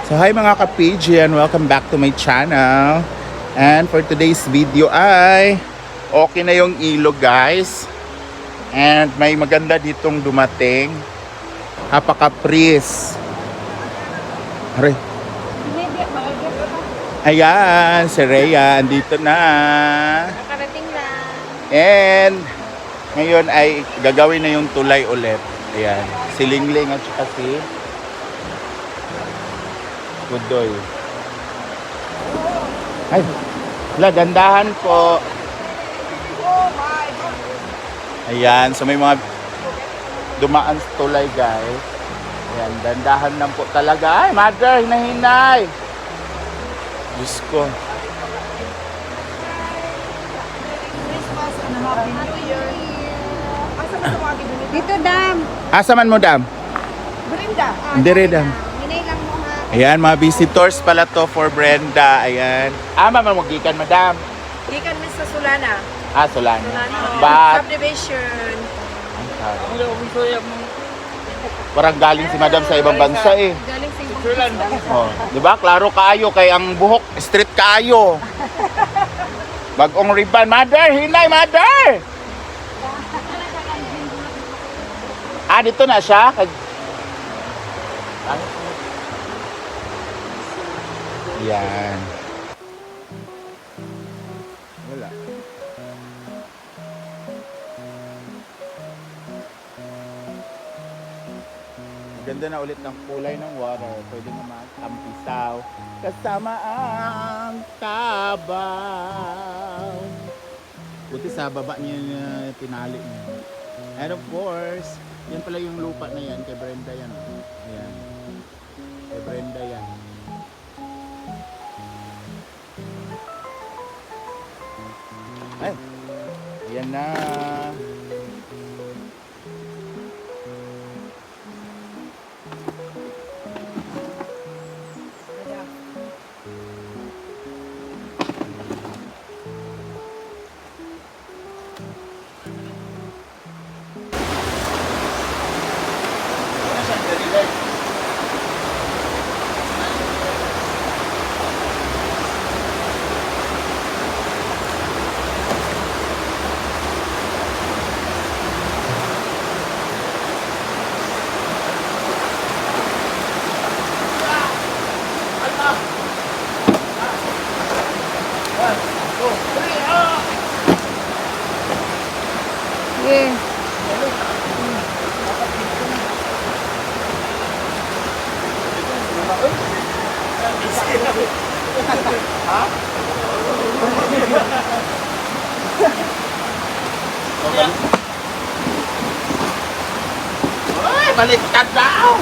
So hi mga ka-PG and welcome back to my channel. And for today's video ay okay na yung ilog guys. And may maganda ditong dumating. Kapaka-pris. Aray. Ayan, si Rhea, andito na. Nakarating lang. And ngayon ay gagawin na yung tulay ulit. Ayan, si Lingling at saka si Budoy. Ay, gandahan po. Ayan, so may mga dumaan sa tulay guys. Ayan, dandahan lang po talaga. Ay, mother, hinahinay. Diyos ko. Christmas and Happy New Year. Asa man tumagi dito? Dito, Dam. Asa man mo, Dam? Brenda. Dire, Dam. Hinay lang mo ha. Ayan, mga visitors pala to for Brenda. Ayan. Mamamugikan, madam. Gikan mi sa Sulana. Solano. Sulana. But, Subdivision. parang galing si madam sa ibang bansa eh. Galing sa ibang Oh, di ba? Klaro kaayo kay ang buhok street kaayo. Bagong ribbon, mother, hinay, mother. Dito na siya. Yan. Wala. Ganda na ulit ng kulay ng water. Pwede naman tampisaw kasama ang tabaw. Buti sa baba niya tinali niya. And of course, yan pala yung lupa na yan. Kay Brenda yan. Ayan. Kay Brenda yan. Ay, ayan na. Yeah. Ay, baliktad daw!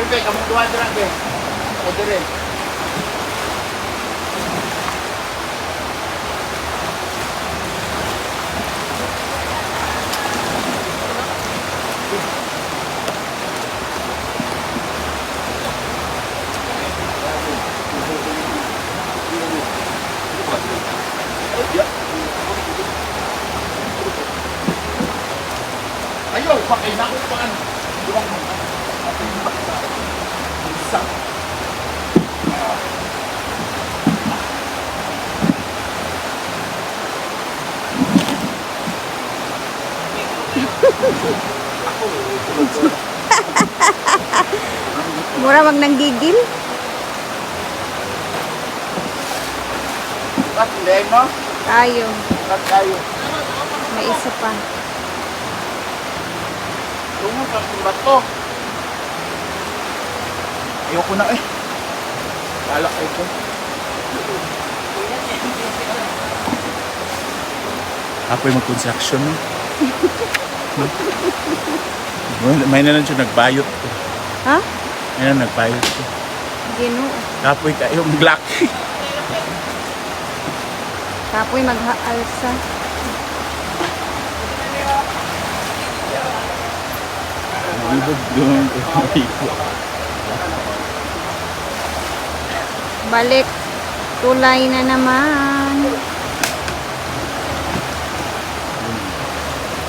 Lipe, kamu dua jerak deh. Odere. Ayo, pakai nakupan. Durang mo. Isa. Mura wag nang gigil. Kat, hindi mo? Tayo. Kat kayo. May isa pa. Tungo ka kung bato. Ayoko na eh. Balak ito. Apoy mag-construction no? May na lang siya nagbayot ko. Ha? May na nagbayot ko. Ginoo. Apoy kayo black. Kapoy mag-aalsa. Doon. Balik. Tulay na naman.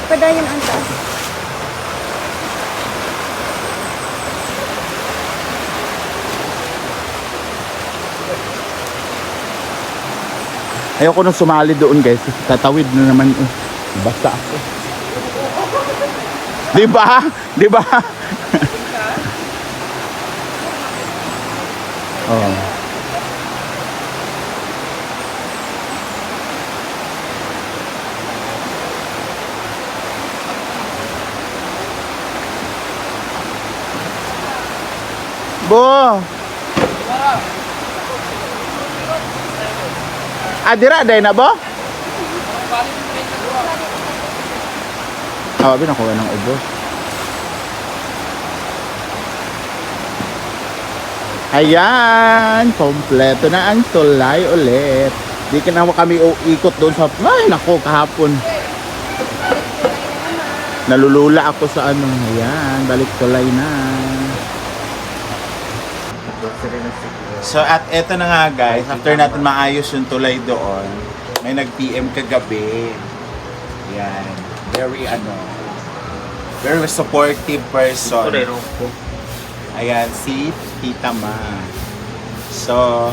Padayon ang taas. Ayoko na sumali doon guys. Tatawid na naman. Basta ako. Di ba? Di ba? Oh. Bo. Adira day na bo? Abi na ko ng ubos. Ayan, kompleto na ang tulay ulit. Di ka na kami ikot doon sa... Ay, nako, kahapon. Nalulula ako sa ano. Ayan, balik tulay na. So, at eto na nga guys, after natin maayos yung tulay doon, may nag-PM kagabi. Ayan, very supportive person. Ayan, si Tita Ma. So,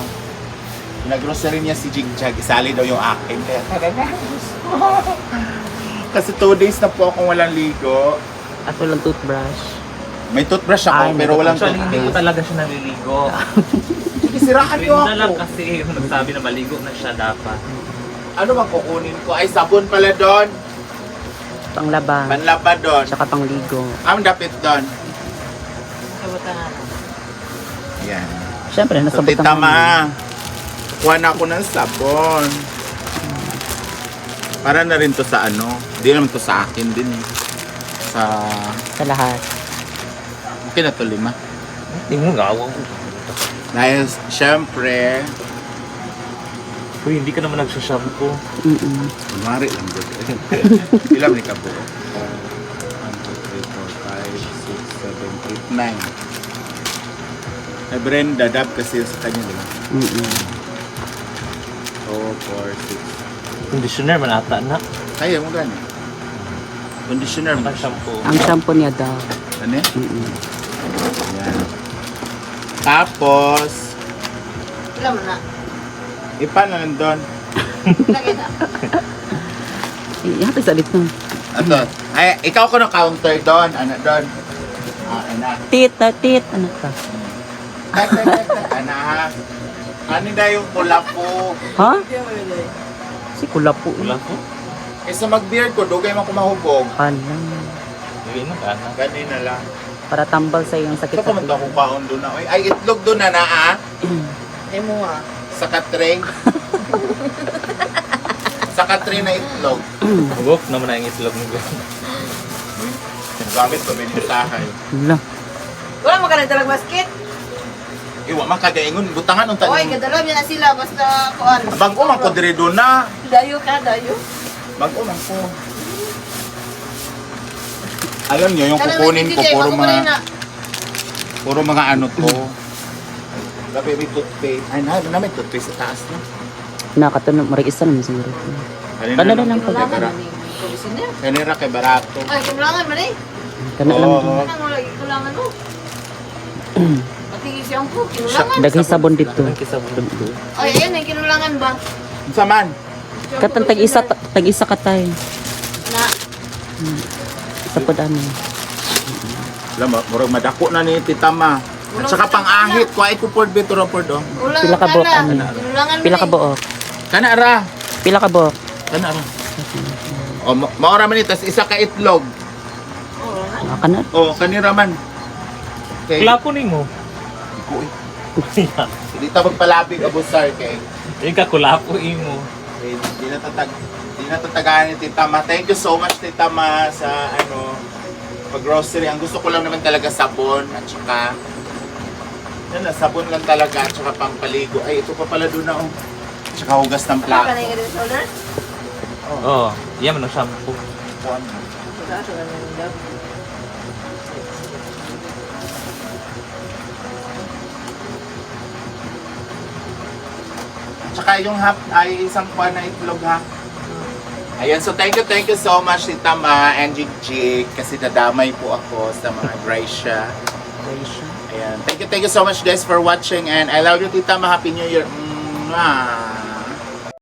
nag-grocery niya si Jigjag. Isali daw yung akin. Kaya talaga, kasi 2 days na po akong walang ligo. At walang toothbrush. May toothbrush ako, pero walang Actually, hindi ko toothpaste. talaga siya naliligo. Sige, siraan niyo Rinda lang ako. kasi yung nagsabi na maligo na siya dapat. Ano bang kukunin ko? Ay, sabon pala doon. Panglaba. Panlaba doon. Tsaka pangligo. Ang dapit doon. Ayan. Siyempre, So, nasabot Tita Ma, kuha na ako ng sabon. Para na rin to sa ano. Hindi naman to sa akin din eh. sa lahat. Okay na to 5. Hindi mo gawa ko. Dahil, syempre, Uy, hindi ka naman nagsashampoo. kunwari lang doon. Ilang ni Kabo? 1, 2, 3, 4, 5, 6, 7, 8, 9. Ay, Brenda, dab kasi sa kanya, di ba? 2, 4, 6. Conditioner man ata na. Kaya mo gani. Conditioner mo. Shampoo. Ang shampoo niya daw. Ano eh? Yan. Tapos, Wala mo na. ipa na nandun. Lagay na. Hati sa dito. Ato. Ay, ikaw ko na counter doon. Ano doon? Anak. Tita, tit. Ano ka? Anak. Ano na yung pula po? Ha? Si Kulapo. Wala ko. Kaysa mag-beard ko, dugay mo kumahubog. Hala. Hindi na gana. Ganun na lang. Para tambal sa iyong sakit Ito sa pumunta akong kaon doon na. Ay, itlog doon na ah. Ay mo ah. Sa katring. Sa katring na itlog. Bugok naman na yung itlog mo. Gamit ko, may mutahay. Hala. Wala mo ka na dalag basket. Iwa, makagaingon. Butangan ng Oy, tanim. gadalaw niya na sila. Basta kuan. Bago man ko dire doon na. Dayo ka, dayo. Bago man ko. Alam niyo, yung kukunin ko, puro mga ano to. Gabi may toothpaste. Ay, na may toothpaste sa taas na. Nakatanog. Marag isa naman siguro. Kanila lang kay pag- Bara- Kanira kay Barato. Ay, kulangan man eh. Kana lang. Oo. Kulangan lagi, kulangan mo. Pati siyang po, kinulangan. Daghay sabon dito. Ang kisabon. Ay, ayan eh, kinulangan ba? Sa man. Katang tag-isa katay. Na, Sa pod ano. Alam mo, murag madako na ni Tita Ma. At saka pang-ahit, kuha ko por bito rapor do. kulangan Pila ka buok, ano? Kinulangan mo Pila ka eh. buok? Kana ra. Pila ka buok? Kana ra. O, maora man itas isa ka itlog. Kana. O, kanira man. Okay. Wala po ni mo. Uy, hindi ta magpalabig abusar kay. Yung kakulapo mo. Eh, di na tatagahan ni Tita Ma. Thank you so much Tita Ma sa ano pag-grocery. Ang gusto ko lang naman talaga sabon at saka yan na, sabon lang talaga at saka pampaligo. Ay, ito pa pala doon na oh. At saka hugas ng Wala plato. ka na yung ganun shoulder? Oo. Yan man ang shampoo. Kuhaan mo. Wala, so ganun yung dab. tsaka yung half ay isang pan na itlog ha. Ayan, so thank you so much Tita Ma and Jig kasi nadamay po ako sa mga Gracia. Ayan, thank you so much guys for watching and I love you Tita Ma. Happy New Year. Mwah!